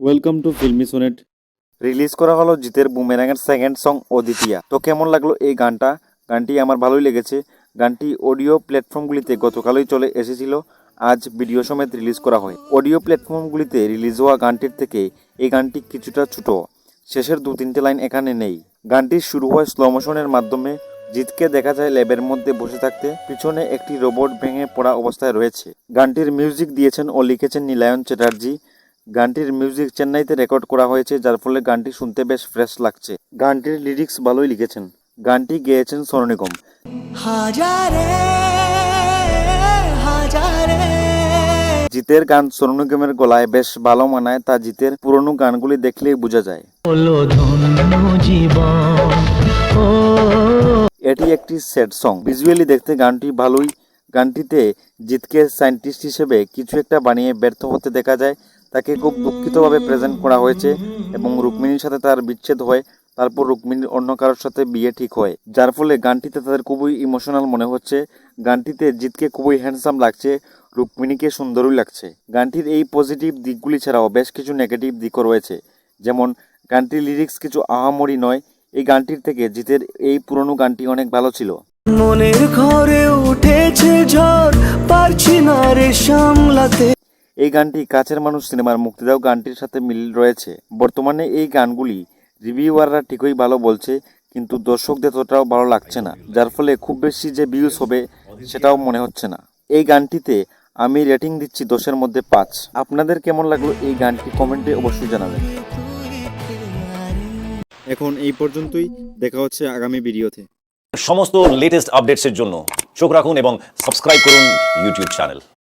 Welcome to filmy সোনেট। Release করা হলো জিতের বুমেরাঙের সেকেন্ড সং অদিতিয়া। তো কেমন লাগলো এই গানটি আমার ভালোই লেগেছে। গানটি অডিও প্ল্যাটফর্মগুলিতে গতকালই চলে এসেছিল, আজ ভিডিও সমেত রিলিজ করা হয়। অডিও প্ল্যাটফর্মগুলিতে রিলিজ হওয়া গানটির থেকে এই গানটি কিছুটা ছোট, শেষের 2-3 লাইন এখানে নেই। গানটি শুরু হয় স্লো মোশনের মাধ্যমে। জিতকে দেখা যায় ল্যাবের মধ্যে বসে থাকতে, পিছনে একটি রোবট ভেঙে পড়া অবস্থায় রয়েছে। গানটির মিউজিক দিয়েছেন ও লিখেছেন নীলায়ন চ্যাটার্জি। গানটির মিউজিক চেন্নাইতে রেকর্ড করা হয়েছে, যার ফলে গানটি শুনতে বেশ ফ্রেশ লাগছে। গানটির লিরিক্স ভালোই লিখেছেন। গানটি গেয়েছেন সোনু নিগম। জিতের গান সোনু নিগমের গলায় বেশ ভালো মানায়, তা জিতের পুরনো গানগুলি দেখলেই বোঝা যায়। এটি একটি স্যাড সং। ভিজুয়ালি দেখতে গানটি ভালোই। গানটিতে জিতকে সায়েন্টিস্ট হিসেবে কিছু একটা বানিয়ে ব্যর্থ হতে দেখা যায়। তাকে খুব দুঃখিতভাবে প্রেজেন্ট করা হয়েছে এবং রুক্মিণীর সাথে তার বিচ্ছেদ হয়। তারপর রুক্মিণীর অন্য কারোর সাথে বিয়ে ঠিক হয়, যার ফলে গানটিতে তাদের খুবই ইমোশনাল মনে হচ্ছে। গানটিতে জিতকে খুবই হ্যান্ডসাম লাগছে, রুক্মিণীকে সুন্দরই লাগছে। গানটির এই পজিটিভ দিকগুলি ছাড়াও বেশ কিছু নেগেটিভ দিকও রয়েছে, যেমন গানটির লিরিক্স কিছু আহামরি নয়। এই গানটির থেকে জিতের এই পুরনো গানটি অনেক ভালো ছিল। মনের ঘরে উঠেছে ঝড়, পারছি না রে সামলাতে। এই গানটি কাছের মানুষ সিনেমার মুক্তি দাও গানটির সাথে মিল রয়েছে। বর্তমানে এই গানগুলি রিভিউয়াররা ঠিকই ভালো বলছে, কিন্তু দর্শকদের ততটাও ভালো লাগছে না, যার ফলে খুব বেশি যে ভিউজ হবে সেটাও মনে হচ্ছে না। এই গানটিতে আমি রেটিং দিচ্ছি 10-এর মধ্যে 5। আপনাদের কেমন লাগলো এই গানটি কমেন্টে অবশ্যই জানাবেন। এখন এই পর্যন্তই, দেখা হচ্ছে আগামী ভিডিওতে। সমস্ত লেটেস্ট আপডেটসের জন্য চোখ রাখুন এবং সাবস্ক্রাইব করুন ইউটিউব চ্যানেল।